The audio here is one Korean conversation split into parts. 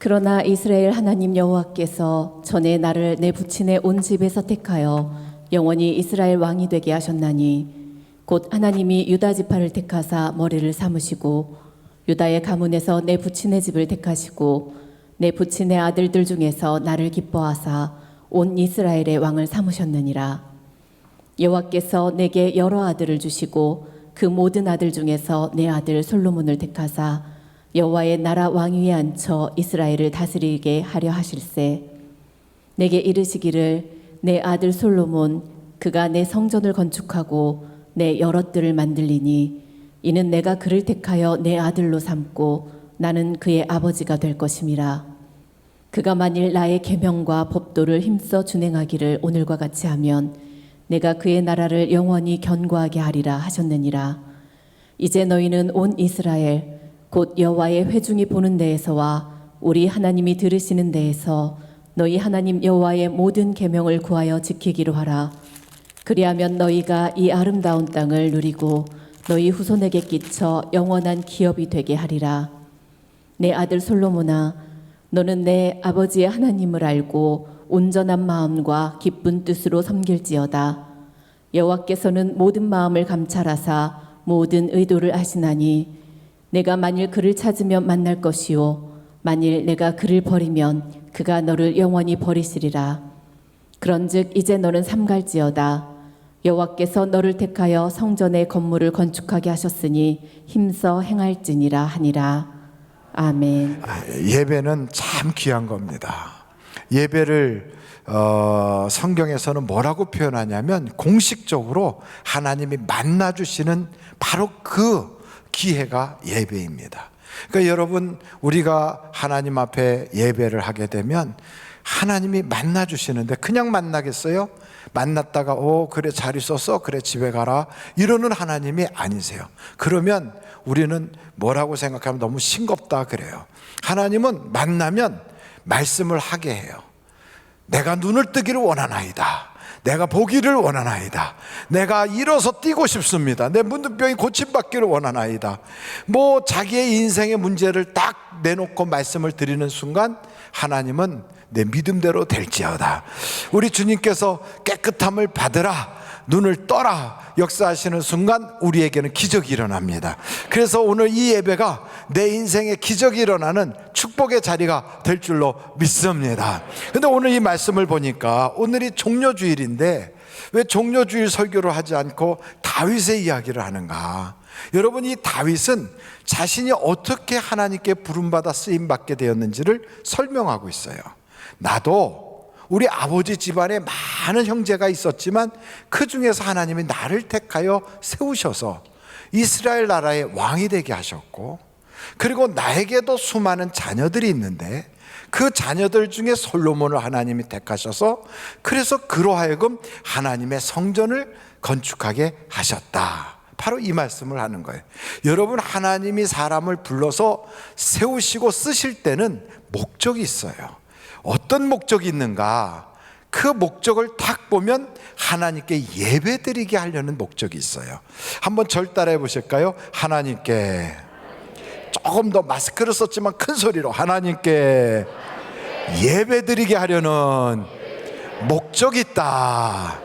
그러나 이스라엘 하나님 여호와께서 전에 나를 내 부친의 온 집에서 택하여 영원히 이스라엘 왕이 되게 하셨나니 곧 하나님이 유다 지파를 택하사 머리를 삼으시고 유다의 가문에서 내 부친의 집을 택하시고 내 부친의 아들들 중에서 나를 기뻐하사 온 이스라엘의 왕을 삼으셨느니라. 여호와께서 내게 여러 아들을 주시고 그 모든 아들 중에서 내 아들 솔로몬을 택하사 여호와의 나라 왕위에 앉혀 이스라엘을 다스리게 하려 하실세. 내게 이르시기를 내 아들 솔로몬 그가 내 성전을 건축하고 내 여러 뜰을 만들리니 이는 내가 그를 택하여 내 아들로 삼고 나는 그의 아버지가 될 것임이라. 그가 만일 나의 계명과 법도를 힘써 준행하기를 오늘과 같이 하면 내가 그의 나라를 영원히 견고하게 하리라 하셨느니라. 이제 너희는 온 이스라엘 곧 여호와의 회중이 보는 데에서와 우리 하나님이 들으시는 데에서 너희 하나님 여호와의 모든 계명을 구하여 지키기로 하라. 그리하면 너희가 이 아름다운 땅을 누리고 너희 후손에게 끼쳐 영원한 기업이 되게 하리라. 내 아들 솔로몬아, 너는 내 아버지의 하나님을 알고 온전한 마음과 기쁜 뜻으로 섬길지어다. 여호와께서는 모든 마음을 감찰하사 모든 의도를 아시나니 내가 만일 그를 찾으면 만날 것이요 만일 내가 그를 버리면 그가 너를 영원히 버리시리라. 그런즉 이제 너는 삼갈지어다. 여호와께서 너를 택하여 성전의 건물을 건축하게 하셨으니 힘써 행할지니라 하니라. 아멘. 예배는 참 귀한 겁니다. 예배를 성경에서는 뭐라고 표현하냐면 공식적으로 하나님이 만나주시는 바로 그 기회가 예배입니다. 그러니까 여러분, 우리가 하나님 앞에 예배를 하게 되면 하나님이 만나주시는데 그냥 만나겠어요? 만났다가 그래 잘 있었어? 그래 집에 가라 이러는 하나님이 아니세요. 그러면 우리는 뭐라고 생각하면 너무 싱겁다 그래요. 하나님은 만나면 말씀을 하게 해요. 내가 눈을 뜨기를 원하나이다. 내가 보기를 원하나이다. 내가 일어서 뛰고 싶습니다. 내 문둥병이 고침받기를 원하나이다. 뭐 자기의 인생의 문제를 딱 내놓고 말씀을 드리는 순간 하나님은 내 믿음대로 될지어다. 우리 주님께서 깨끗함을 받으라, 눈을 떠라 역사하시는 순간 우리에게는 기적이 일어납니다. 그래서 오늘 이 예배가 내 인생에 기적이 일어나는 축복의 자리가 될 줄로 믿습니다. 근데 오늘 이 말씀을 보니까 오늘이 종려주일인데 왜 종려주일 설교를 하지 않고 다윗의 이야기를 하는가? 여러분, 이 다윗은 자신이 어떻게 하나님께 부름받아 쓰임받게 되었는지를 설명하고 있어요. 나도 우리 아버지 집안에 많은 형제가 있었지만 그 중에서 하나님이 나를 택하여 세우셔서 이스라엘 나라의 왕이 되게 하셨고, 그리고 나에게도 수많은 자녀들이 있는데 그 자녀들 중에 솔로몬을 하나님이 택하셔서 그래서 그로 하여금 하나님의 성전을 건축하게 하셨다. 바로 이 말씀을 하는 거예요. 여러분, 하나님이 사람을 불러서 세우시고 쓰실 때는 목적이 있어요. 어떤 목적이 있는가? 그 목적을 딱 보면 하나님께 예배드리게 하려는 목적이 있어요. 한번 절 따라해 보실까요? 하나님께, 조금 더 마스크를 썼지만 큰 소리로, 하나님께 예배드리게 하려는 목적이 있다.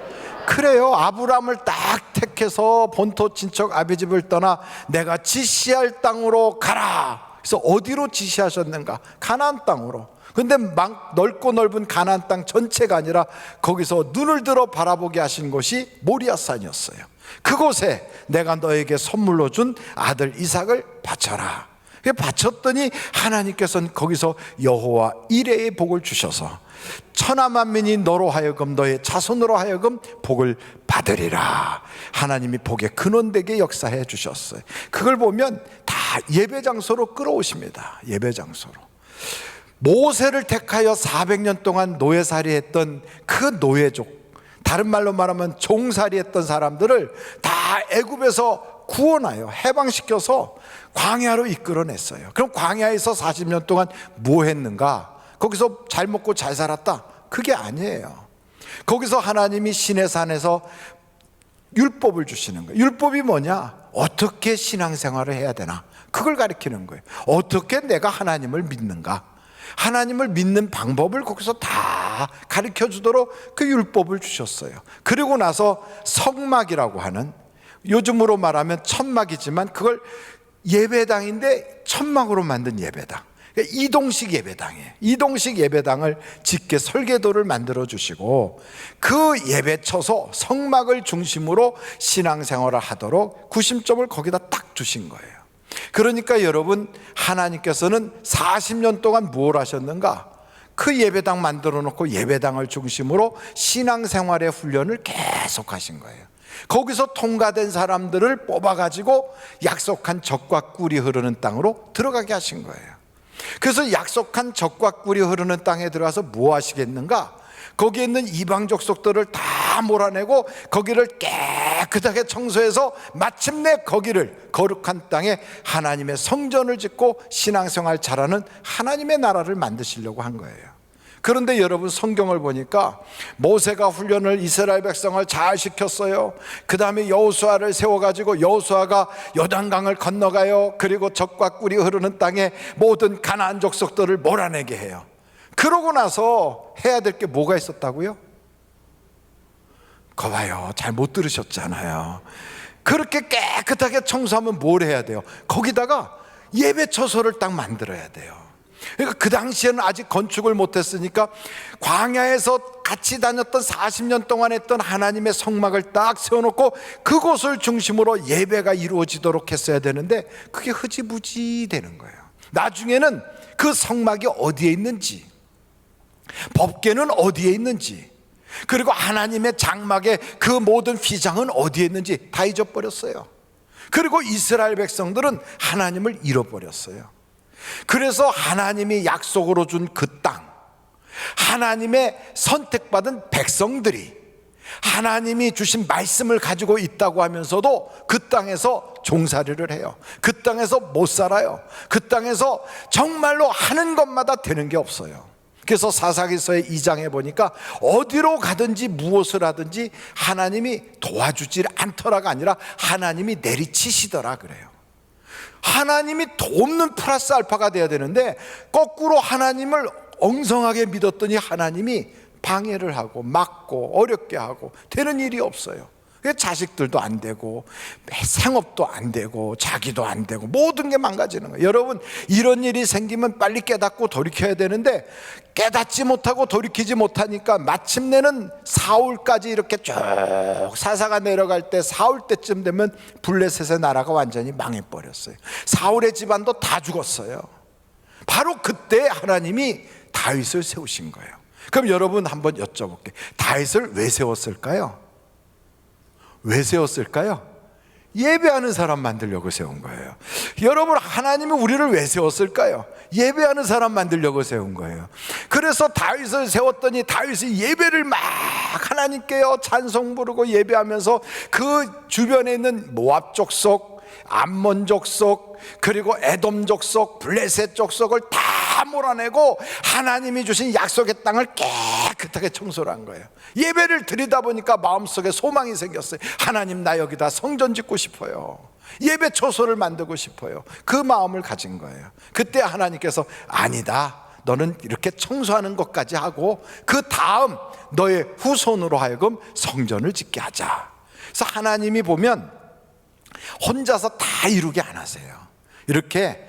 그래요. 아브라함을 딱 택해서 본토 친척 아비 집을 떠나 내가 지시할 땅으로 가라. 그래서 어디로 지시하셨는가? 가나안 땅으로. 근데 막 넓고 넓은 가나안 땅 전체가 아니라 거기서 눈을 들어 바라보게 하신 곳이 모리아산이었어요. 그곳에 내가 너에게 선물로 준 아들 이삭을 바쳐라. 바쳤더니 하나님께서는 거기서 여호와 이레의 복을 주셔서 천하만민이 너로 하여금 너의 자손으로 하여금 복을 받으리라. 하나님이 복의 근원되게 역사해 주셨어요. 그걸 보면 다 예배 장소로 끌어오십니다. 예배 장소로. 모세를 택하여 400년 동안 노예살이 했던 그 노예족, 다른 말로 말하면 종살이 했던 사람들을 다 애굽에서 구원하여 해방시켜서 광야로 이끌어냈어요. 그럼 광야에서 40년 동안 뭐 했는가? 거기서 잘 먹고 잘 살았다? 그게 아니에요. 거기서 하나님이 시내산에서 율법을 주시는 거예요. 율법이 뭐냐? 어떻게 신앙생활을 해야 되나? 그걸 가르치는 거예요. 어떻게 내가 하나님을 믿는가? 하나님을 믿는 방법을 거기서 다 가르쳐 주도록 그 율법을 주셨어요. 그리고 나서 성막이라고 하는, 요즘으로 말하면 천막이지만 그걸 예배당인데 천막으로 만든 예배당, 그러니까 이동식 예배당이에요. 이동식 예배당을 짓게 설계도를 만들어 주시고 그 예배처소 성막을 중심으로 신앙생활을 하도록 구심점을 거기다 딱 주신 거예요. 그러니까 여러분, 하나님께서는 40년 동안 무엇을 하셨는가? 그 예배당 만들어 놓고 예배당을 중심으로 신앙생활의 훈련을 계속 하신 거예요. 거기서 통과된 사람들을 뽑아가지고 약속한 젖과 꿀이 흐르는 땅으로 들어가게 하신 거예요. 그래서 약속한 젖과 꿀이 흐르는 땅에 들어가서 뭐 하시겠는가? 거기에 있는 이방 족속들을 다 몰아내고 거기를 깨끗하게 청소해서 마침내 거기를 거룩한 땅에 하나님의 성전을 짓고 신앙생활 잘하는 하나님의 나라를 만드시려고 한 거예요. 그런데 여러분, 성경을 보니까 모세가 훈련을 이스라엘 백성을 잘 시켰어요. 그 다음에 여호수아를 세워가지고 여호수아가 요단강을 건너가요. 그리고 젖과 꿀이 흐르는 땅에 모든 가나안 족속들을 몰아내게 해요. 그러고 나서 해야 될 게 뭐가 있었다고요? 거봐요, 잘 못 들으셨잖아요. 그렇게 깨끗하게 청소하면 뭘 해야 돼요? 거기다가 예배처소를 딱 만들어야 돼요. 그러니까 그 당시에는 아직 건축을 못했으니까 광야에서 같이 다녔던 40년 동안 했던 하나님의 성막을 딱 세워놓고 그곳을 중심으로 예배가 이루어지도록 했어야 되는데 그게 흐지부지 되는 거예요. 나중에는 그 성막이 어디에 있는지, 법궤는 어디에 있는지, 그리고 하나님의 장막의 그 모든 휘장은 어디에 있는지 다 잊어버렸어요. 그리고 이스라엘 백성들은 하나님을 잃어버렸어요. 그래서 하나님이 약속으로 준 그 땅, 하나님의 선택받은 백성들이 하나님이 주신 말씀을 가지고 있다고 하면서도 그 땅에서 종살이를 해요. 그 땅에서 못 살아요. 그 땅에서 정말로 하는 것마다 되는 게 없어요. 그래서 사사기서의 2장에 보니까 어디로 가든지 무엇을 하든지 하나님이 도와주질 않더라가 아니라 하나님이 내리치시더라 그래요. 하나님이 돕는 플러스 알파가 돼야 되는데 거꾸로 하나님을 엉성하게 믿었더니 하나님이 방해를 하고 막고 어렵게 하고 되는 일이 없어요. 자식들도 안 되고 생업도 안 되고 자기도 안 되고 모든 게 망가지는 거예요. 여러분, 이런 일이 생기면 빨리 깨닫고 돌이켜야 되는데 깨닫지 못하고 돌이키지 못하니까 마침내는 사울까지 이렇게 쭉 사사가 내려갈 때 사울 때쯤 되면 블레셋의 나라가 완전히 망해버렸어요. 사울의 집안도 다 죽었어요. 바로 그때 하나님이 다윗을 세우신 거예요. 그럼 여러분, 한번 여쭤볼게요. 다윗을 왜 세웠을까요? 왜 세웠을까요? 예배하는 사람 만들려고 세운 거예요. 여러분, 하나님은 우리를 왜 세웠을까요? 예배하는 사람 만들려고 세운 거예요. 그래서 다윗을 세웠더니 다윗이 예배를 막 하나님께요 찬송 부르고 예배하면서 그 주변에 있는 모압 족속, 암몬 족속, 그리고 에돔 족속, 블레셋 족속을 다 몰아내고 하나님이 주신 약속의 땅을 깨끗하게 청소를 한 거예요. 예배를 드리다 보니까 마음속에 소망이 생겼어요. 하나님, 나 여기다 성전 짓고 싶어요. 예배 처소를 만들고 싶어요. 그 마음을 가진 거예요. 그때 하나님께서 아니다, 너는 이렇게 청소하는 것까지 하고 그 다음 너의 후손으로 하여금 성전을 짓게 하자. 그래서 하나님이 보면 혼자서 다 이루게 안 하세요. 이렇게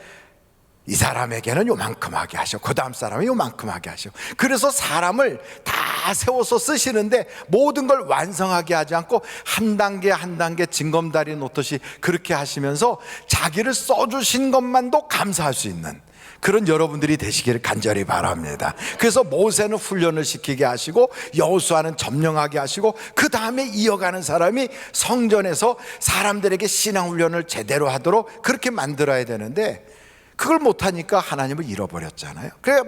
이 사람에게는 요만큼 하게 하시고 그 다음 사람은 요만큼 하게 하시고, 그래서 사람을 다 세워서 쓰시는데 모든 걸 완성하게 하지 않고 한 단계 한 단계 징검다리 놓듯이 그렇게 하시면서 자기를 써주신 것만도 감사할 수 있는 그런 여러분들이 되시기를 간절히 바랍니다. 그래서 모세는 훈련을 시키게 하시고 여호수아는 점령하게 하시고 그 다음에 이어가는 사람이 성전에서 사람들에게 신앙 훈련을 제대로 하도록 그렇게 만들어야 되는데 그걸 못하니까 하나님을 잃어버렸잖아요. 그래,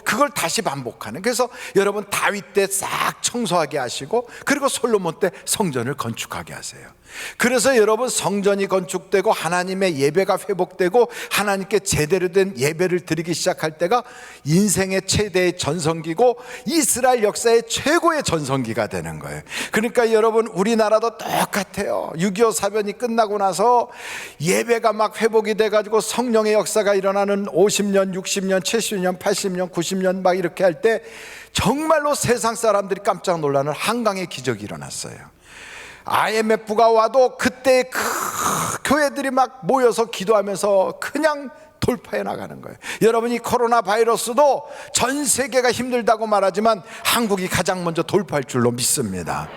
그걸 다시 반복하는. 그래서 여러분, 다윗 때 싹 청소하게 하시고 그리고 솔로몬 때 성전을 건축하게 하세요. 그래서 여러분, 성전이 건축되고 하나님의 예배가 회복되고 하나님께 제대로 된 예배를 드리기 시작할 때가 인생의 최대의 전성기고 이스라엘 역사의 최고의 전성기가 되는 거예요. 그러니까 여러분, 우리나라도 똑같아요. 6.25 사변이 끝나고 나서 예배가 막 회복이 돼가지고 성령의 역사가 일어나는 50년, 60년, 70년, 80년, 90년 막 이렇게 할 때 정말로 세상 사람들이 깜짝 놀라는 한강의 기적이 일어났어요. IMF가 와도 그때 그 교회들이 막 모여서 기도하면서 그냥 돌파해 나가는 거예요. 여러분, 이 코로나 바이러스도 전 세계가 힘들다고 말하지만 한국이 가장 먼저 돌파할 줄로 믿습니다.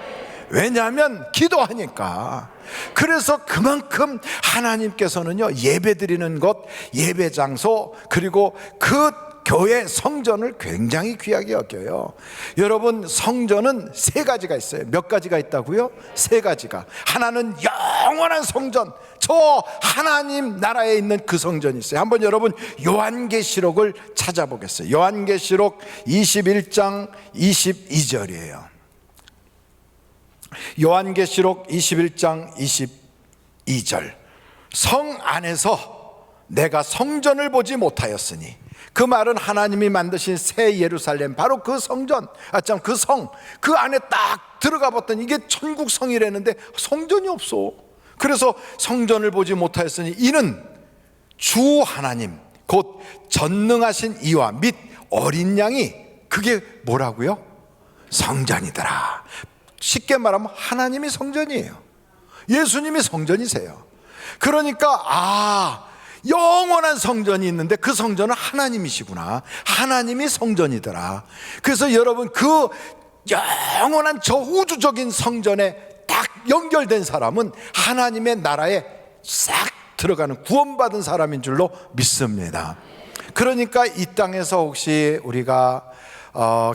왜냐하면 기도하니까. 그래서 그만큼 하나님께서는요, 예배 드리는 곳, 예배 장소, 그리고 그 교회 성전을 굉장히 귀하게 여겨요. 여러분, 성전은 세 가지가 있어요. 몇 가지가 있다고요? 세 가지가. 하나는 영원한 성전, 저 하나님 나라에 있는 그 성전이 있어요. 한번 여러분 요한계시록을 찾아보겠어요. 요한계시록 21장 22절이에요. 요한계시록 21장 22절. 성 안에서 내가 성전을 보지 못하였으니, 그 말은 하나님이 만드신 새 예루살렘, 바로 그 성전, 그 성, 그 안에 딱 들어가 봤더니 이게 천국 성이라는데 성전이 없어. 그래서 성전을 보지 못하였으니 이는 주 하나님 곧 전능하신 이와 및 어린 양이, 그게 뭐라고요? 성전이더라. 쉽게 말하면 하나님이 성전이에요. 예수님이 성전이세요. 그러니까 영원한 성전이 있는데 그 성전은 하나님이시구나. 하나님이 성전이더라. 그래서 여러분, 그 영원한 저 우주적인 성전에 딱 연결된 사람은 하나님의 나라에 싹 들어가는 구원받은 사람인 줄로 믿습니다. 그러니까 이 땅에서 혹시 우리가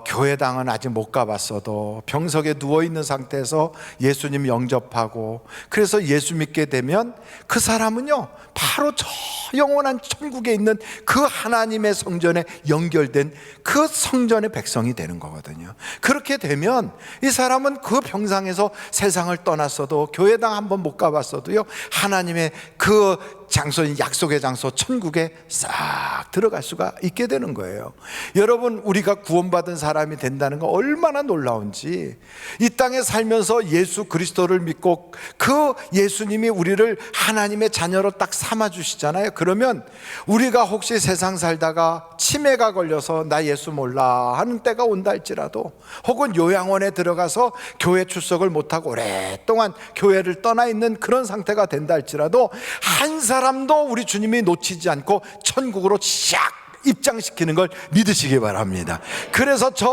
교회당은 아직 못 가봤어도 병석에 누워있는 상태에서 예수님 영접하고 그래서 예수 믿게 되면 그 사람은요, 바로 저 영원한 천국에 있는 그 하나님의 성전에 연결된 그 성전의 백성이 되는 거거든요. 그렇게 되면 이 사람은 그 병상에서 세상을 떠났어도, 교회당 한번 못 가봤어도요, 하나님의 그 장소인 약속의 장소 천국에 싹 들어갈 수가 있게 되는 거예요. 여러분, 우리가 구원받은 사람이 된다는 거 얼마나 놀라운지. 이 땅에 살면서 예수 그리스도를 믿고 그 예수님이 우리를 하나님의 자녀로 딱 삼아주시잖아요. 그러면 우리가 혹시 세상 살다가 치매가 걸려서 나 예수 몰라 하는 때가 온다 할지라도, 혹은 요양원에 들어가서 교회 출석을 못하고 오랫동안 교회를 떠나 있는 그런 상태가 된다 할지라도, 한 사람도 우리 주님이 놓치지 않고 천국으로 쫙 입장시키는 걸 믿으시기 바랍니다. 그래서 저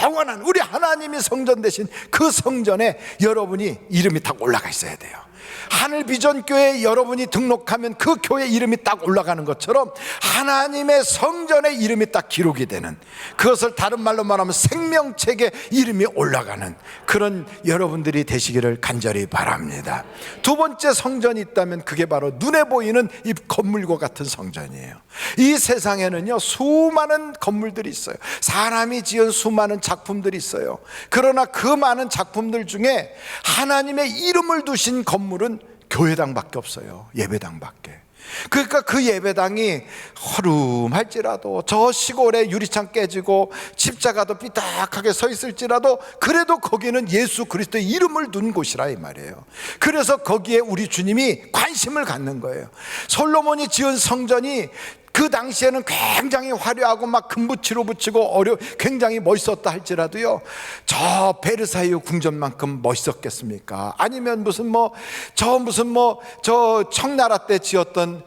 영원한 우리 하나님이 성전 되신 그 성전에 여러분이 이름이 딱 올라가 있어야 돼요. 하늘비전교회에 여러분이 등록하면 그 교회 이름이 딱 올라가는 것처럼 하나님의 성전에 이름이 딱 기록이 되는, 그것을 다른 말로 말하면 생명책에 이름이 올라가는 그런 여러분들이 되시기를 간절히 바랍니다. 두 번째 성전이 있다면 그게 바로 눈에 보이는 이 건물과 같은 성전이에요. 이 세상에는요, 수많은 건물들이 있어요. 사람이 지은 수많은 작품들이 있어요. 그러나 그 많은 작품들 중에 하나님의 이름을 두신 건물은 교회당밖에 없어요. 예배당밖에. 그러니까 그 예배당이 허름할지라도, 저 시골에 유리창 깨지고 십자가도 삐딱하게 서 있을지라도, 그래도 거기는 예수 그리스도의 이름을 둔 곳이라 이 말이에요. 그래서 거기에 우리 주님이 관심을 갖는 거예요. 솔로몬이 지은 성전이 그 당시에는 굉장히 화려하고 막 금붙이로 붙이고 굉장히 멋있었다 할지라도요, 저 베르사유 궁전만큼 멋있었겠습니까? 아니면 저 청나라 때 지었던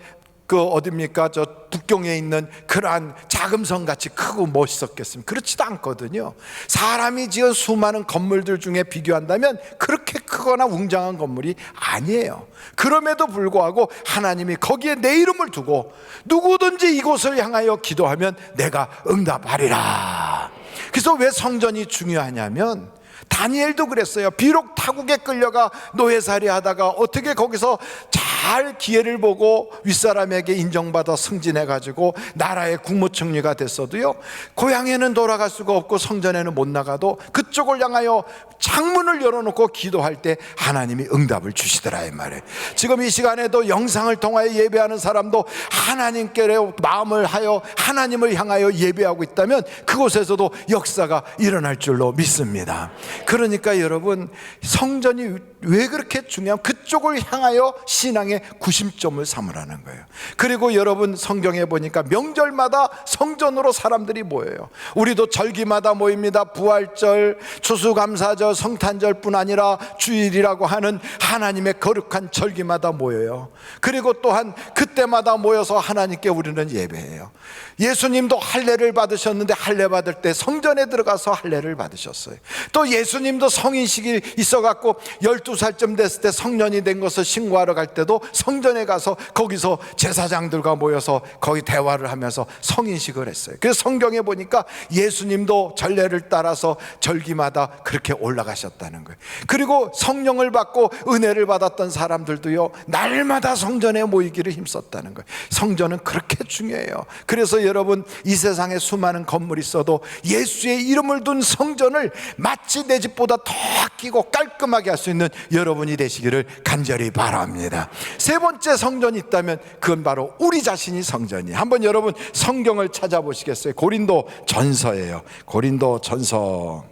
그 어딥니까? 저 북경에 있는 그러한 자금성 같이 크고 멋있었겠습니까? 그렇지도 않거든요. 사람이 지은 수많은 건물들 중에 비교한다면 그렇게 크거나 웅장한 건물이 아니에요. 그럼에도 불구하고 하나님이 거기에 내 이름을 두고 누구든지 이곳을 향하여 기도하면 내가 응답하리라. 그래서 왜 성전이 중요하냐면, 다니엘도 그랬어요. 비록 타국에 끌려가 노예살이 하다가 어떻게 거기서 잘 기회를 보고 윗사람에게 인정받아 승진해가지고 나라의 국무총리가 됐어도요, 고향에는 돌아갈 수가 없고 성전에는 못 나가도 그쪽을 향하여 창문을 열어놓고 기도할 때 하나님이 응답을 주시더라 이 말이에요. 지금 이 시간에도 영상을 통하여 예배하는 사람도 하나님께 마음을 하여 하나님을 향하여 예배하고 있다면 그곳에서도 역사가 일어날 줄로 믿습니다. 그러니까 여러분, 성전이 왜 그렇게 중요하면 그쪽을 향하여 신앙의 구심점을 삼으라는 거예요. 그리고 여러분 성경에 보니까 명절마다 성전으로 사람들이 모여요. 우리도 절기마다 모입니다. 부활절, 추수감사절, 성탄절뿐 아니라 주일이라고 하는 하나님의 거룩한 절기마다 모여요. 그리고 또한 그때마다 모여서 하나님께 우리는 예배해요. 예수님도 할례를 받으셨는데 할례 받을 때 성전에 들어가서 할례를 받으셨어요. 또 예수님도 성인식이 있어갖고 12살쯤 됐을 때 성년이 된 것을 신고하러 갈 때도 성전에 가서 거기서 제사장들과 모여서 거기 대화를 하면서 성인식을 했어요. 그래서 성경에 보니까 예수님도 전례를 따라서 절기마다 그렇게 올라가셨다는 거예요. 그리고 성령을 받고 은혜를 받았던 사람들도요, 날마다 성전에 모이기를 힘썼다는 거예요. 성전은 그렇게 중요해요. 그래서 여러분, 이 세상에 수많은 건물이 있어도 예수의 이름을 둔 성전을 마치 내 집보다 더 아끼고 깔끔하게 할 수 있는 여러분이 되시기를 간절히 바랍니다. 세 번째 성전이 있다면 그건 바로 우리 자신이 성전이에요. 한번 여러분 성경을 찾아보시겠어요? 고린도 전서예요. 고린도 전서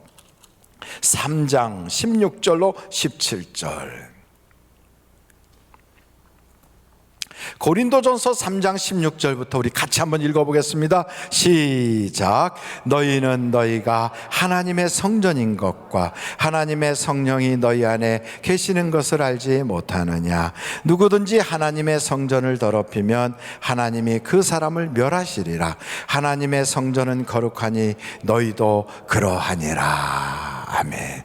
3장 16절로 17절. 고린도전서 3장 16절부터 우리 같이 한번 읽어보겠습니다. 시작. 너희는 너희가 하나님의 성전인 것과 하나님의 성령이 너희 안에 계시는 것을 알지 못하느냐. 누구든지 하나님의 성전을 더럽히면 하나님이 그 사람을 멸하시리라. 하나님의 성전은 거룩하니 너희도 그러하니라. 아멘.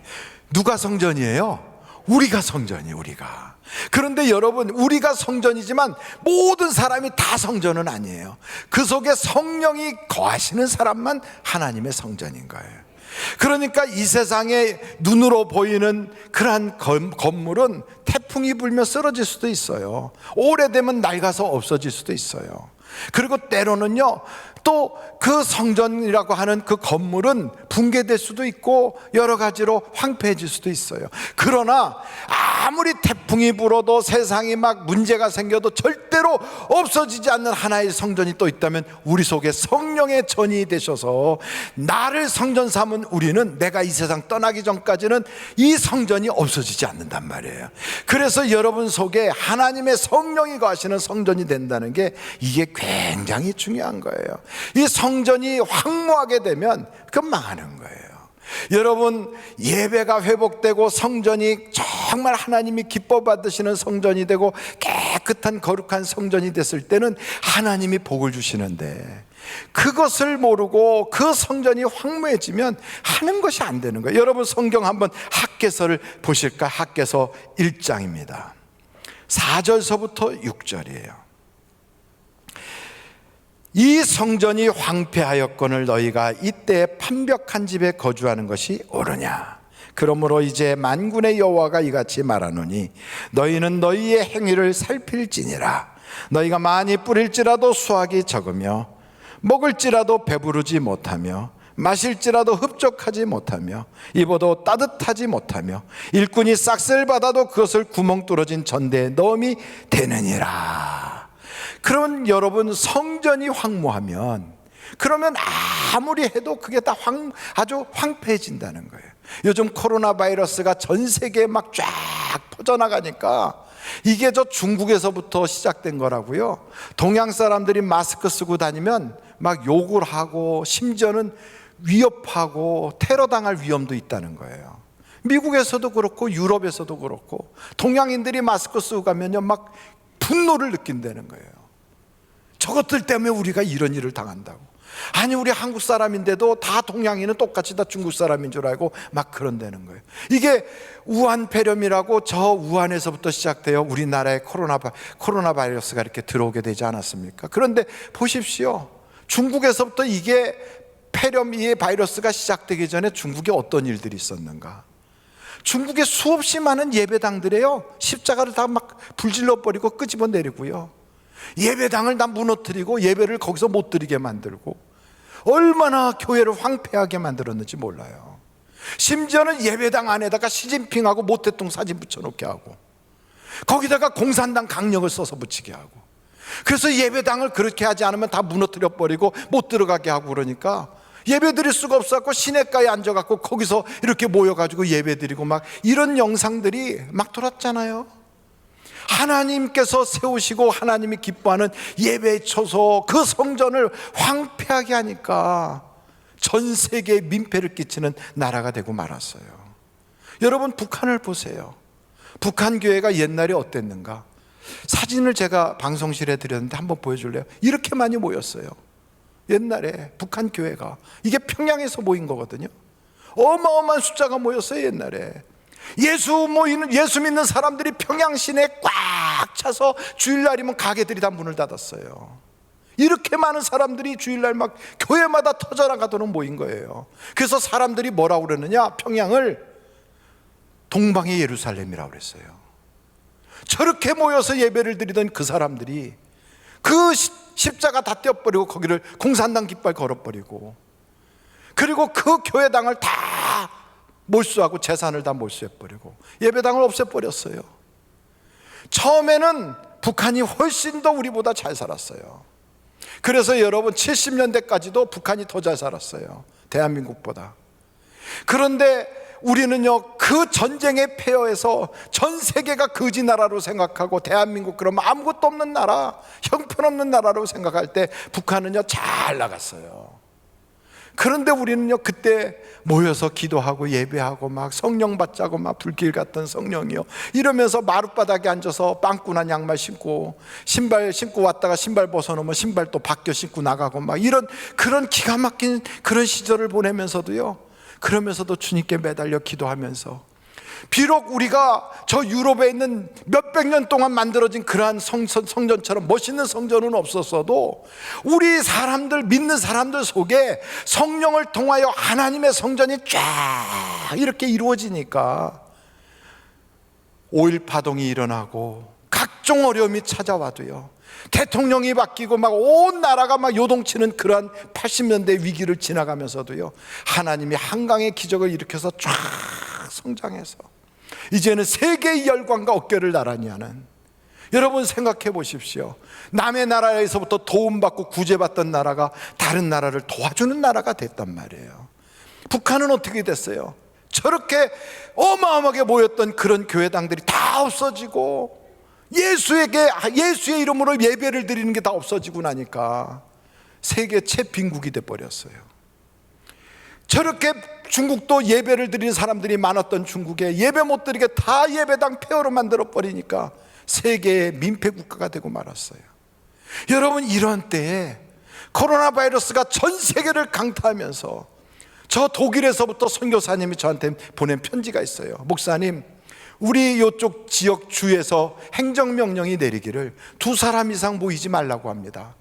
누가 성전이에요? 우리가 성전이에요. 우리가. 그런데 여러분, 우리가 성전이지만 모든 사람이 다 성전은 아니에요. 그 속에 성령이 거하시는 사람만 하나님의 성전인 거예요. 그러니까 이 세상에 눈으로 보이는 그러한 건물은 태풍이 불면 쓰러질 수도 있어요. 오래되면 낡아서 없어질 수도 있어요. 그리고 때로는요, 또 그 성전이라고 하는 그 건물은 붕괴될 수도 있고 여러 가지로 황폐해질 수도 있어요. 그러나 아무리 태풍이 불어도 세상이 막 문제가 생겨도 절대로 없어지지 않는 하나의 성전이 또 있다면 우리 속에 성령의 전이 되셔서 나를 성전 삼은 우리는, 내가 이 세상 떠나기 전까지는 이 성전이 없어지지 않는단 말이에요. 그래서 여러분 속에 하나님의 성령이 거하시는 성전이 된다는 게 이게 굉장히 중요한 거예요. 이 성전이 황무하게 되면 그건 망하는 거예요. 여러분, 예배가 회복되고 성전이 정말 하나님이 기뻐 받으시는 성전이 되고 깨끗한 거룩한 성전이 됐을 때는 하나님이 복을 주시는데, 그것을 모르고 그 성전이 황무해지면 하는 것이 안 되는 거예요. 여러분, 성경 한번 학개서를 보실까? 학개서 1장입니다 4절서부터 6절이에요 이 성전이 황폐하였거늘 너희가 이때 판벽한 집에 거주하는 것이 옳으냐. 그러므로 이제 만군의 여호와가 이같이 말하노니 너희는 너희의 행위를 살필지니라. 너희가 많이 뿌릴지라도 수확이 적으며 먹을지라도 배부르지 못하며 마실지라도 흡족하지 못하며 입어도 따뜻하지 못하며 일꾼이 싹쓸 받아도 그것을 구멍 뚫어진 전대에 넣음이 되느니라. 그러면 여러분, 성전이 황무하면 그러면 아무리 해도 그게 다 아주 황폐해진다는 거예요. 요즘 코로나 바이러스가 전 세계에 막 쫙 퍼져나가니까 이게 저 중국에서부터 시작된 거라고요. 동양 사람들이 마스크 쓰고 다니면 막 욕을 하고 심지어는 위협하고 테러 당할 위험도 있다는 거예요. 미국에서도 그렇고 유럽에서도 그렇고 동양인들이 마스크 쓰고 가면요 막 분노를 느낀다는 거예요. 저것들 때문에 우리가 이런 일을 당한다고. 아니, 우리 한국 사람인데도 다 동양인은 똑같이 다 중국 사람인 줄 알고 막 그런다는 거예요. 이게 우한 폐렴이라고 저 우한에서부터 시작되어 우리나라에 코로나 바이러스가 이렇게 들어오게 되지 않았습니까? 그런데 보십시오. 중국에서부터 이게 폐렴, 이 바이러스가 시작되기 전에 중국에 어떤 일들이 있었는가? 중국에 수없이 많은 예배당들에요, 십자가를 다 막 불질러 버리고 끄집어 내리고요, 예배당을 다 무너뜨리고 예배를 거기서 못 드리게 만들고 얼마나 교회를 황폐하게 만들었는지 몰라요. 심지어는 예배당 안에다가 시진핑하고 모태똥 사진 붙여놓게 하고 거기다가 공산당 강령을 써서 붙이게 하고, 그래서 예배당을 그렇게 하지 않으면 다 무너뜨려 버리고 못 들어가게 하고, 그러니까 예배 드릴 수가 없어갖고 시내가에 앉아갖고 거기서 이렇게 모여가지고 예배 드리고 막 이런 영상들이 막 돌았잖아요. 하나님께서 세우시고 하나님이 기뻐하는 예배의 처소, 그 성전을 황폐하게 하니까 전 세계에 민폐를 끼치는 나라가 되고 말았어요. 여러분, 북한을 보세요. 북한 교회가 옛날에 어땠는가? 사진을 제가 방송실에 드렸는데 한번 보여줄래요? 이렇게 많이 모였어요. 옛날에 북한 교회가, 이게 평양에서 모인 거거든요. 어마어마한 숫자가 모였어요. 옛날에 예수 믿는 사람들이 평양 시내에 꽉 차서 주일날이면 가게들이 다 문을 닫았어요. 이렇게 많은 사람들이 주일날 막 교회마다 터져나가도록 모인 거예요. 그래서 사람들이 뭐라고 그러느냐, 평양을 동방의 예루살렘이라고 그랬어요. 저렇게 모여서 예배를 드리던 그 사람들이 그 십자가 다 떼어버리고 거기를 공산당 깃발 걸어버리고, 그리고 그 교회당을 다 몰수하고 재산을 다 몰수해버리고 예배당을 없애버렸어요. 처음에는 북한이 훨씬 더 우리보다 잘 살았어요. 그래서 여러분, 70년대까지도 북한이 더 잘 살았어요, 대한민국보다. 그런데 우리는요, 그 전쟁의 폐허에서 전 세계가 거지 나라로 생각하고 대한민국 그러면 아무것도 없는 나라, 형편없는 나라로 생각할 때 북한은요 잘 나갔어요. 그런데 우리는요 그때 모여서 기도하고 예배하고 막 성령 받자고 막 불길 같은 성령이요 이러면서 마룻바닥에 앉아서 빵꾸난 양말 신고 신발 신고 왔다가 신발 벗어놓으면 신발 또 밖에 신고 나가고 막 이런 그런 기가 막힌 그런 시절을 보내면서도요, 그러면서도 주님께 매달려 기도하면서, 비록 우리가 저 유럽에 있는 몇백 년 동안 만들어진 그러한 성전처럼 멋있는 성전은 없었어도 우리 사람들, 믿는 사람들 속에 성령을 통하여 하나님의 성전이 쫙 이렇게 이루어지니까 5.1 파동이 일어나고 각종 어려움이 찾아와도요, 대통령이 바뀌고 막 온 나라가 막 요동치는 그러한 80년대 위기를 지나가면서도요, 하나님이 한강의 기적을 일으켜서 쫙 성장해서 이제는 세계의 열광과 어깨를 나란히 하는, 여러분 생각해 보십시오. 남의 나라에서부터 도움받고 구제받던 나라가 다른 나라를 도와주는 나라가 됐단 말이에요. 북한은 어떻게 됐어요? 저렇게 어마어마하게 모였던 그런 교회당들이 다 없어지고 예수의 이름으로 예배를 드리는 게 다 없어지고 나니까 세계 최빈국이 돼버렸어요. 저렇게 중국도 예배를 드리는 사람들이 많았던 중국에 예배 못 드리게 다 예배당 폐허로 만들어버리니까 세계의 민폐국가가 되고 말았어요. 여러분, 이런 때에 코로나 바이러스가 전 세계를 강타하면서 저 독일에서부터 선교사님이 저한테 보낸 편지가 있어요. 목사님, 우리 이쪽 지역 주에서 행정명령이 내리기를 2사람 이상 모이지 말라고 합니다.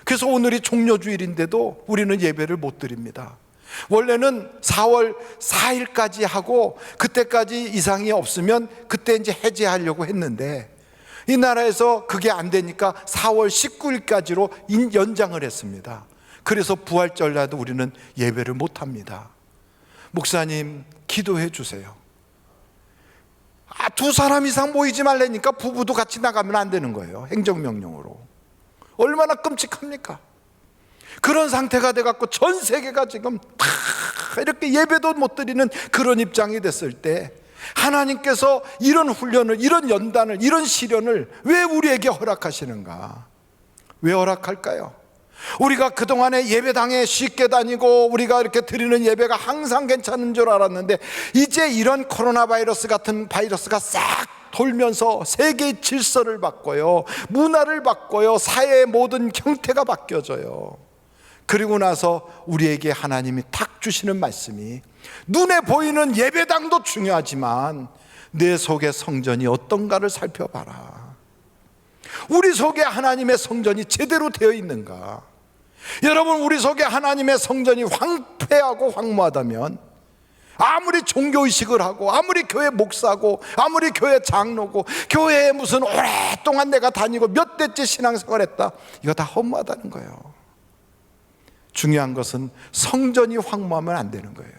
그래서 오늘이 종료주일인데도 우리는 예배를 못 드립니다. 원래는 4월 4일까지 하고 그때까지 이상이 없으면 그때 이제 해제하려고 했는데 이 나라에서 그게 안 되니까 4월 19일까지로 연장을 했습니다. 그래서 부활절날도 우리는 예배를 못 합니다. 목사님, 기도해 주세요. 2사람 이상 모이지 말라니까 부부도 같이 나가면 안 되는 거예요, 행정명령으로. 얼마나 끔찍합니까? 그런 상태가 돼갖고 전 세계가 지금 다 이렇게 예배도 못 드리는 그런 입장이 됐을 때 하나님께서 이런 훈련을, 이런 연단을, 이런 시련을 왜 우리에게 허락하시는가? 왜 허락할까요? 우리가 그동안에 예배당에 쉽게 다니고 우리가 이렇게 드리는 예배가 항상 괜찮은 줄 알았는데 이제 이런 코로나 바이러스 같은 바이러스가 싹 돌면서 세계의 질서를 바꿔요, 문화를 바꿔요, 사회의 모든 형태가 바뀌어져요. 그리고 나서 우리에게 하나님이 탁 주시는 말씀이, 눈에 보이는 예배당도 중요하지만 내 속의 성전이 어떤가를 살펴봐라. 우리 속에 하나님의 성전이 제대로 되어 있는가? 여러분, 우리 속에 하나님의 성전이 황폐하고 황무하다면 아무리 종교의식을 하고 아무리 교회 목사고 아무리 교회 장로고 교회에 무슨 오랫동안 내가 다니고 몇 대째 신앙생활했다, 이거 다 허무하다는 거예요. 중요한 것은 성전이 황무하면 안 되는 거예요.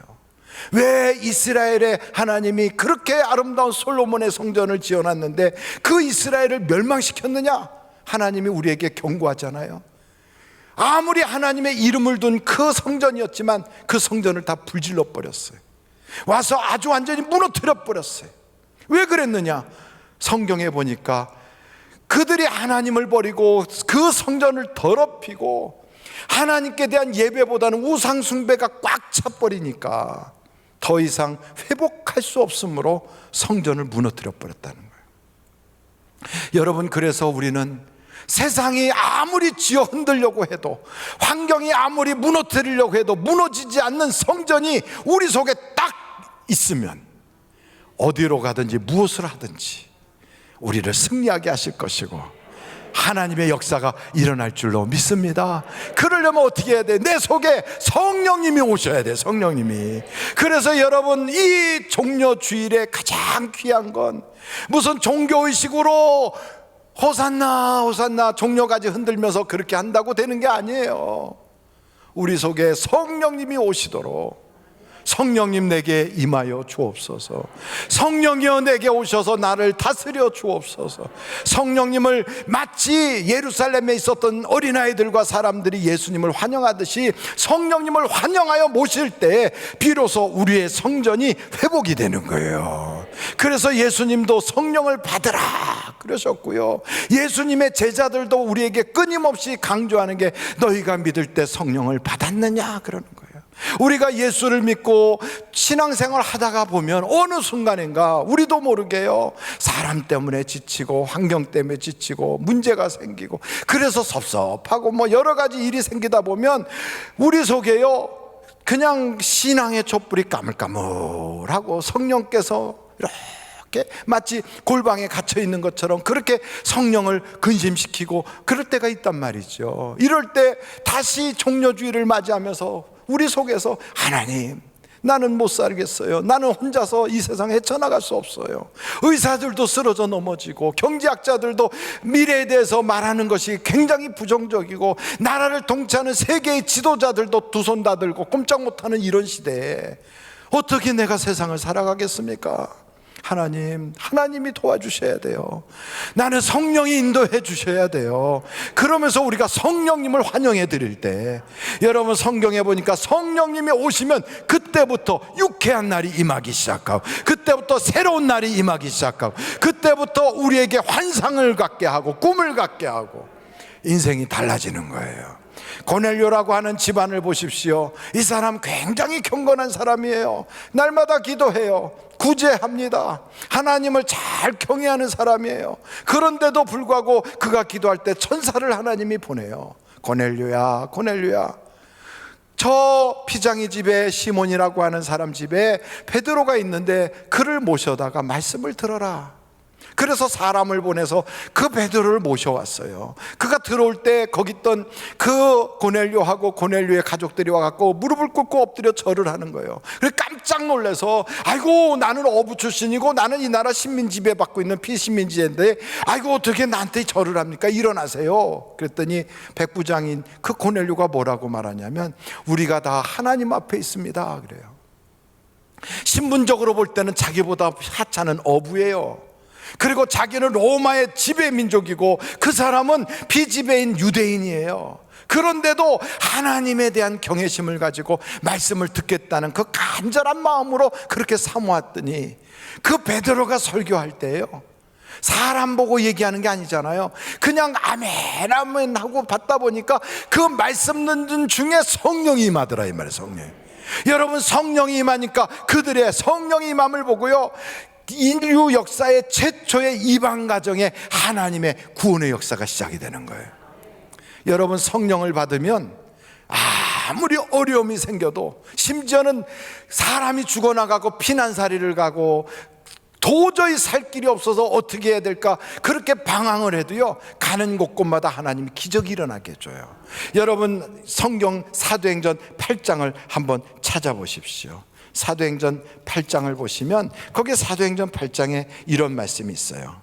왜 이스라엘의 하나님이 그렇게 아름다운 솔로몬의 성전을 지어놨는데 그 이스라엘을 멸망시켰느냐? 하나님이 우리에게 경고하잖아요. 아무리 하나님의 이름을 둔 그 성전이었지만 그 성전을 다 불질러 버렸어요. 와서 아주 완전히 무너뜨려 버렸어요. 왜 그랬느냐? 성경에 보니까 그들이 하나님을 버리고 그 성전을 더럽히고 하나님께 대한 예배보다는 우상 숭배가 꽉 차버리니까 더 이상 회복할 수 없으므로 성전을 무너뜨려 버렸다는 거예요. 여러분, 그래서 우리는 세상이 아무리 쥐어 흔들려고 해도, 환경이 아무리 무너뜨리려고 해도 무너지지 않는 성전이 우리 속에 딱 있으면 어디로 가든지 무엇을 하든지 우리를 승리하게 하실 것이고 하나님의 역사가 일어날 줄로 믿습니다. 그러려면 어떻게 해야 돼? 내 속에 성령님이 오셔야 돼. 성령님이. 그래서 여러분, 이 종려 주일에 가장 귀한 건 무슨 종교의식으로 호산나 호산나 종려가지 흔들면서 그렇게 한다고 되는 게 아니에요. 우리 속에 성령님이 오시도록, 성령님 내게 임하여 주옵소서. 성령이여 내게 오셔서 나를 다스려 주옵소서. 성령님을 마치 예루살렘에 있었던 어린아이들과 사람들이 예수님을 환영하듯이 성령님을 환영하여 모실 때 비로소 우리의 성전이 회복이 되는 거예요. 그래서 예수님도 성령을 받으라 그러셨고요, 예수님의 제자들도 우리에게 끊임없이 강조하는 게 너희가 믿을 때 성령을 받았느냐 그러는 거예요. 우리가 예수를 믿고 신앙생활 하다가 보면 어느 순간인가 우리도 모르게요, 사람 때문에 지치고 환경 때문에 지치고 문제가 생기고 그래서 섭섭하고 뭐 여러 가지 일이 생기다 보면 우리 속에요 그냥 신앙의 촛불이 까물까물하고 성령께서 이렇게 마치 골방에 갇혀 있는 것처럼 그렇게 성령을 근심시키고 그럴 때가 있단 말이죠. 이럴 때 다시 종려주의를 맞이하면서 우리 속에서 하나님, 나는 못 살겠어요. 나는 혼자서 이 세상에 헤쳐나갈 수 없어요. 의사들도 쓰러져 넘어지고 경제학자들도 미래에 대해서 말하는 것이 굉장히 부정적이고 나라를 통치하는 세계의 지도자들도 두 손 다 들고 꼼짝 못하는 이런 시대에 어떻게 내가 세상을 살아가겠습니까? 하나님, 하나님이 도와주셔야 돼요. 나는 성령이 인도해 주셔야 돼요. 그러면서 우리가 성령님을 환영해 드릴 때, 여러분 성경에 보니까 성령님이 오시면 그때부터 유쾌한 날이 임하기 시작하고 그때부터 새로운 날이 임하기 시작하고 그때부터 우리에게 환상을 갖게 하고 꿈을 갖게 하고 인생이 달라지는 거예요. 고넬료라고 하는 집안을 보십시오. 이 사람 굉장히 경건한 사람이에요. 날마다 기도해요. 구제합니다. 하나님을 잘 경외하는 사람이에요. 그런데도 불구하고 그가 기도할 때 천사를 하나님이 보내요. 고넬료야, 고넬료야, 저 피장이 집에 시몬이라고 하는 사람 집에 베드로가 있는데 그를 모셔다가 말씀을 들어라. 그래서 사람을 보내서 그 베드로를 모셔왔어요. 그가 들어올 때 거기 있던 그 고넬료하고 고넬료의 가족들이 와갖고 무릎을 꿇고 엎드려 절을 하는 거예요. 그래서 깜짝 놀라서 아이고, 나는 어부 출신이고 나는 이 나라 식민 지배 받고 있는 피식민지인데 아이고 어떻게 나한테 절을 합니까? 일어나세요. 그랬더니 백부장인 그 고넬료가 뭐라고 말하냐면 우리가 다 하나님 앞에 있습니다 그래요. 신분적으로 볼 때는 자기보다 하찮은 어부예요. 그리고 자기는 로마의 지배 민족이고 그 사람은 비지배인 유대인이에요. 그런데도 하나님에 대한 경외심을 가지고 말씀을 듣겠다는 그 간절한 마음으로 그렇게 사모했더니 그 베드로가 설교할 때요, 사람 보고 얘기하는 게 아니잖아요. 그냥 아멘 아멘 하고 받다 보니까 그 말씀 듣는 중에 성령이 임하더라 이 말이에요. 성령. 여러분, 성령이 임하니까 그들의 성령이 임함을 보고요, 인류 역사의 최초의 이방 가정에 하나님의 구원의 역사가 시작이 되는 거예요. 여러분, 성령을 받으면 아무리 어려움이 생겨도, 심지어는 사람이 죽어나가고 피난살이를 가고 도저히 살 길이 없어서 어떻게 해야 될까 그렇게 방황을 해도요, 가는 곳곳마다 하나님이 기적이 일어나게 해줘요. 여러분, 성경 사도행전 8장을 한번 찾아보십시오. 사도행전 8장을 보시면 거기에 사도행전 8장에 이런 말씀이 있어요.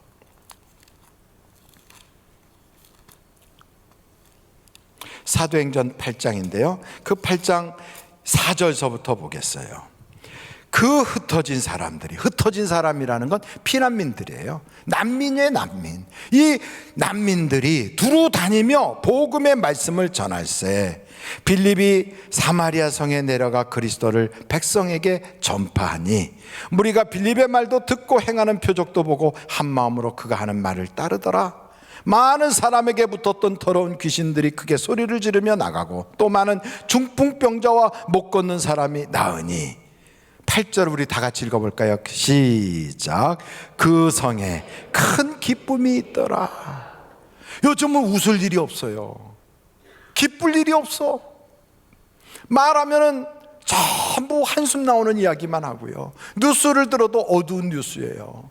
사도행전 8장인데요, 그 8장 4절서부터 보겠어요. 그 흩어진 사람이라는 건 피난민들이에요. 난민이에요, 난민. 이 난민들이 두루 다니며 복음의 말씀을 전할세 빌립이 사마리아 성에 내려가 그리스도를 백성에게 전파하니 무리가 빌립의 말도 듣고 행하는 표적도 보고 한 마음으로 그가 하는 말을 따르더라. 많은 사람에게 붙었던 더러운 귀신들이 크게 소리를 지르며 나가고 또 많은 중풍병자와 못 걷는 사람이 나으니 8절 우리 다 같이 읽어볼까요? 시작. 그 성에 큰 기쁨이 있더라. 요즘은 웃을 일이 없어요. 기쁠 일이 없어. 말하면은 전부 한숨 나오는 이야기만 하고요. 뉴스를 들어도 어두운 뉴스예요.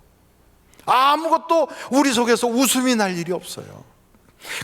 아무것도 우리 속에서 웃음이 날 일이 없어요.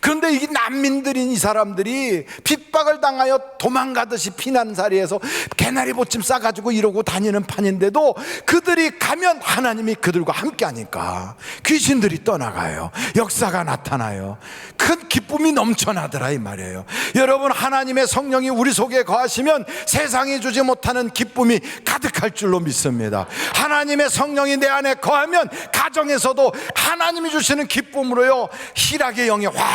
그런데 이 난민들인 이 사람들이 핍박을 당하여 도망가듯이 피난살이에서 개나리 보침 싸가지고 이러고 다니는 판인데도 그들이 가면 하나님이 그들과 함께 하니까 귀신들이 떠나가요. 역사가 나타나요. 큰 기쁨이 넘쳐나더라 이 말이에요. 여러분, 하나님의 성령이 우리 속에 거하시면 세상이 주지 못하는 기쁨이 가득할 줄로 믿습니다. 하나님의 성령이 내 안에 거하면 가정에서도 하나님이 주시는 기쁨으로요 희락의 영이 확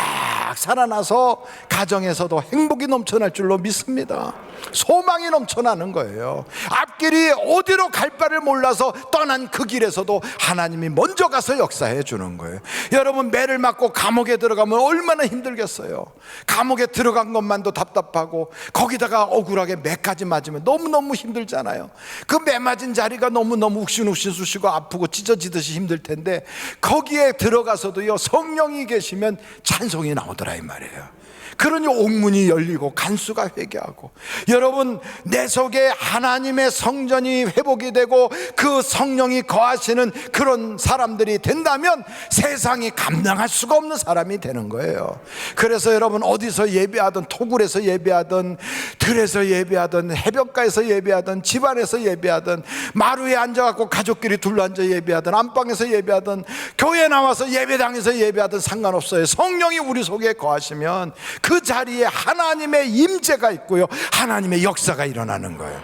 살아나서 가정에서도 행복이 넘쳐날 줄로 믿습니다. 소망이 넘쳐나는 거예요. 앞길이 어디로 갈 바를 몰라서 떠난 그 길에서도 하나님이 먼저 가서 역사해 주는 거예요. 여러분, 매를 맞고 감옥에 들어가면 얼마나 힘들겠어요. 감옥에 들어간 것만도 답답하고 거기다가 억울하게 매까지 맞으면 너무너무 힘들잖아요. 그 매 맞은 자리가 너무너무 욱신욱신 쑤시고 아프고 찢어지듯이 힘들 텐데 거기에 들어가서도요 성령이 계시면 찬송이 나오더라 이 말이에요. 그러니 옥문이 열리고 간수가 회개하고, 여러분, 내 속에 하나님의 성전이 회복이 되고 그 성령이 거하시는 그런 사람들이 된다면 세상이 감당할 수가 없는 사람이 되는 거예요. 그래서 여러분, 어디서 예배하든, 토굴에서 예배하든, 들에서 예배하든, 해변가에서 예배하든, 집안에서 예배하든, 마루에 앉아갖고 가족끼리 둘러앉아 예배하든, 안방에서 예배하든, 교회 나와서 예배당에서 예배하든 상관없어요. 성령이 우리 속에 거하시면 그 자리에 하나님의 임재가 있고요, 하나님의 역사가 일어나는 거예요.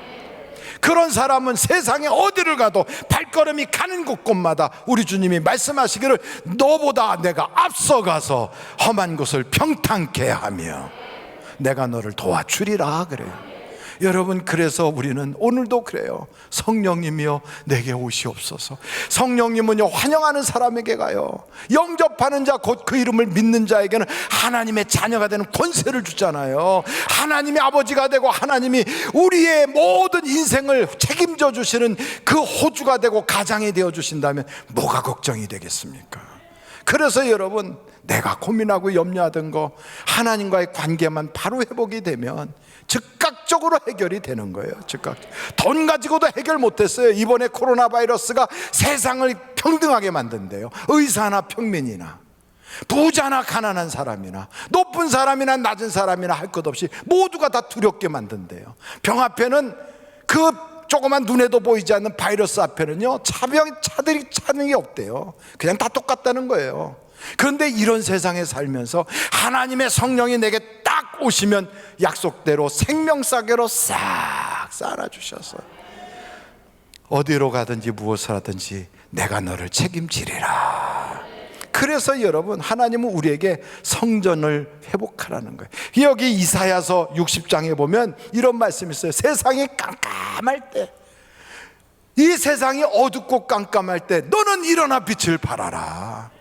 그런 사람은 세상에 어디를 가도 발걸음이 가는 곳곳마다 우리 주님이 말씀하시기를 너보다 내가 앞서가서 험한 곳을 평탄케 하며 내가 너를 도와주리라 그래요. 여러분, 그래서 우리는 오늘도 그래요. 성령님이여 내게 오시옵소서. 성령님은요 환영하는 사람에게 가요. 영접하는 자, 곧 그 이름을 믿는 자에게는 하나님의 자녀가 되는 권세를 주잖아요. 하나님의 아버지가 되고 하나님이 우리의 모든 인생을 책임져 주시는 그 호주가 되고 가장이 되어 주신다면 뭐가 걱정이 되겠습니까? 그래서 여러분, 내가 고민하고 염려하던 거 하나님과의 관계만 바로 회복이 되면 즉각적으로 해결이 되는 거예요. 돈 가지고도 해결 못했어요. 이번에 코로나 바이러스가 세상을 평등하게 만든대요. 의사나 평민이나, 부자나 가난한 사람이나, 높은 사람이나 낮은 사람이나 할 것 없이 모두가 다 두렵게 만든대요. 병 앞에는, 그 조그만 눈에도 보이지 않는 바이러스 앞에는요 차들이 차는 게 없대요. 그냥 다 똑같다는 거예요. 그런데 이런 세상에 살면서 하나님의 성령이 내게 딱 오시면 약속대로 생명사계로 싹 쌓아주셔서 어디로 가든지 무엇을 하든지 내가 너를 책임지리라. 그래서 여러분, 하나님은 우리에게 성전을 회복하라는 거예요. 여기 이사야서 60장에 보면 이런 말씀이 있어요. 세상이 깜깜할 때, 이 세상이 어둡고 깜깜할 때 너는 일어나 빛을 발하라.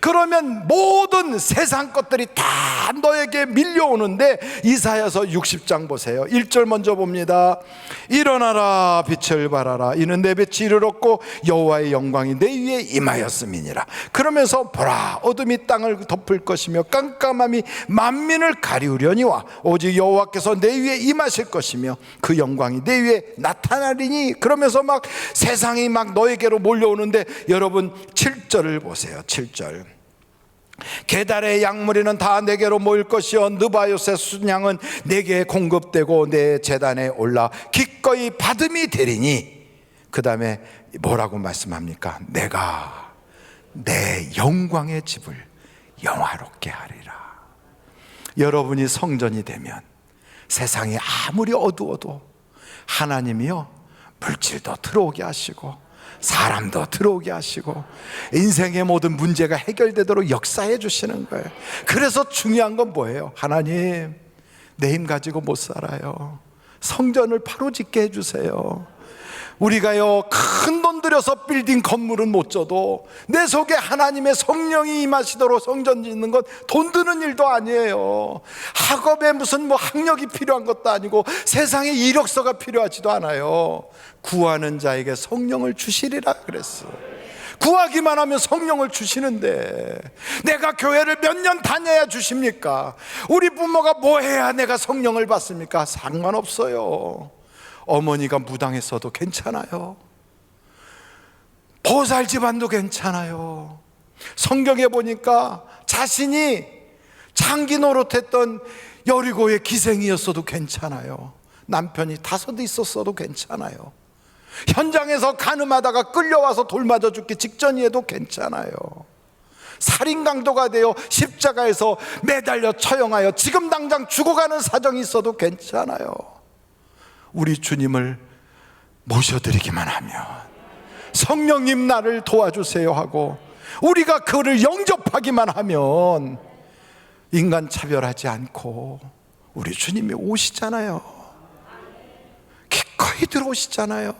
그러면 모든 세상 것들이 다 너에게 밀려오는데, 이사야서 60장 보세요. 1절 먼저 봅니다. 일어나라 빛을 발하라. 이는 내 빛이 이르렀고 여호와의 영광이 내 위에 임하였음이니라. 그러면서 보라, 어둠이 땅을 덮을 것이며 깜깜함이 만민을 가리우려니와 오직 여호와께서 내 위에 임하실 것이며 그 영광이 내 위에 나타나리니. 그러면서 막 세상이 막 너에게로 몰려오는데, 여러분 7절을 보세요. 7절. 게달의 양무리는 다 내게로 모일 것이요 느바요의 순양은 내게 공급되고 내 제단에 올라 기꺼이 받음이 되리니. 그 다음에 뭐라고 말씀합니까? 내가 내 영광의 집을 영화롭게 하리라. 여러분이 성전이 되면 세상이 아무리 어두워도 하나님이요 물질도 들어오게 하시고 사람도 들어오게 하시고 인생의 모든 문제가 해결되도록 역사해 주시는 거예요. 그래서 중요한 건 뭐예요? 하나님, 내 힘 가지고 못 살아요. 성전을 바로 짓게 해주세요. 우리가요, 큰 돈 들여서 빌딩 건물은 못 져도 내 속에 하나님의 성령이 임하시도록 성전 짓는 건 돈 드는 일도 아니에요. 학업에 무슨 학력이 필요한 것도 아니고 세상에 이력서가 필요하지도 않아요. 구하는 자에게 성령을 주시리라 그랬어요. 구하기만 하면 성령을 주시는데 내가 교회를 몇 년 다녀야 주십니까? 우리 부모가 뭐 해야 내가 성령을 받습니까? 상관없어요. 어머니가 무당했어도 괜찮아요. 보살 집안도 괜찮아요. 성경에 보니까 자신이 장기 노릇했던 여리고의 기생이었어도 괜찮아요. 남편이 5 있었어도 괜찮아요. 현장에서 간음하다가 끌려와서 돌 맞아 죽기 직전이어도 괜찮아요. 살인강도가 되어 십자가에서 매달려 처형하여 지금 당장 죽어가는 사정이 있어도 괜찮아요. 우리 주님을 모셔드리기만 하면, 성령님 나를 도와주세요 하고 우리가 그를 영접하기만 하면 인간 차별하지 않고 우리 주님이 오시잖아요. 기꺼이 들어오시잖아요.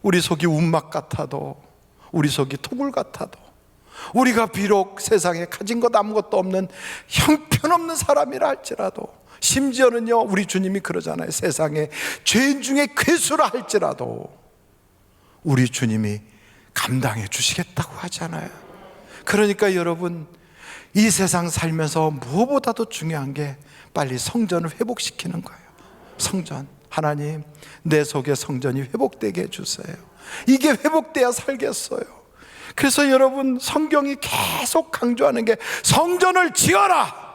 우리 속이 운막 같아도, 우리 속이 토굴 같아도, 우리가 비록 세상에 가진 것 아무것도 없는 형편없는 사람이라 할지라도, 심지어는요, 우리 주님이 그러잖아요. 세상에 죄인 중에 괴수라 할지라도 우리 주님이 감당해 주시겠다고 하잖아요. 그러니까 여러분, 이 세상 살면서 무엇보다도 중요한 게 빨리 성전을 회복시키는 거예요. 성전, 하나님, 내 속에 성전이 회복되게 해주세요. 이게 회복돼야 살겠어요. 그래서 여러분, 성경이 계속 강조하는 게 성전을 지어라.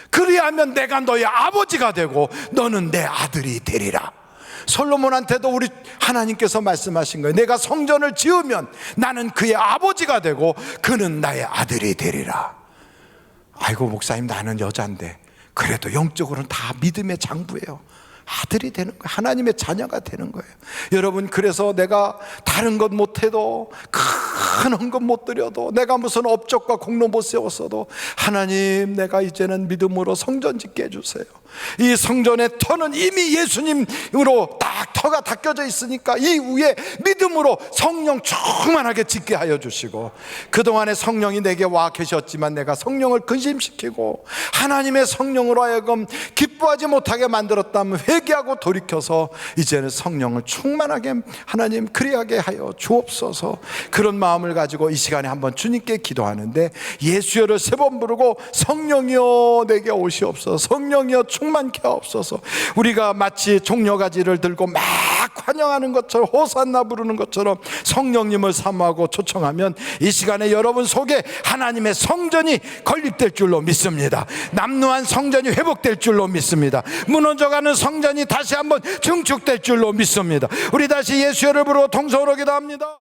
그리하면 내가 너의 아버지가 되고 너는 내 아들이 되리라. 솔로몬한테도 우리 하나님께서 말씀하신 거예요. 내가 성전을 지으면 나는 그의 아버지가 되고 그는 나의 아들이 되리라. 아이고 목사님, 나는 여자인데 그래도 영적으로는 다 믿음의 장부예요. 아들이 되는 거예요. 하나님의 자녀가 되는 거예요. 여러분, 그래서 내가 다른 것 못해도, 큰 헌금 못 드려도, 내가 무슨 업적과 공로 못 세웠어도 하나님, 내가 이제는 믿음으로 성전 짓게 해주세요. 이 성전의 터는 이미 예수님으로 딱 터가 닦여져 있으니까 이 위에 믿음으로 성령 충만하게 짓게 하여 주시고, 그동안에 성령이 내게 와 계셨지만 내가 성령을 근심시키고 하나님의 성령으로 하여금 기뻐하지 못하게 만들었다면 회개하고 돌이켜서 이제는 성령을 충만하게 하나님 그리하게 하여 주옵소서. 그런 마음을 가지고 이 시간에 한번 주님께 기도하는데, 예수여를 3번 부르고 성령이여 내게 오시옵소서, 성령이여 충만케 하옵소서. 우리가 마치 종려가지를 들고 막 환영하는 것처럼, 호산나 부르는 것처럼 성령님을 사모하고 초청하면 이 시간에 여러분 속에 하나님의 성전이 건립될 줄로 믿습니다. 남루한 성전이 회복될 줄로 믿습니다. 무너져가는 성전이 다시 한번 증축될 줄로 믿습니다. 우리 다시 예수여를 부르고 통성으로 기도합니다.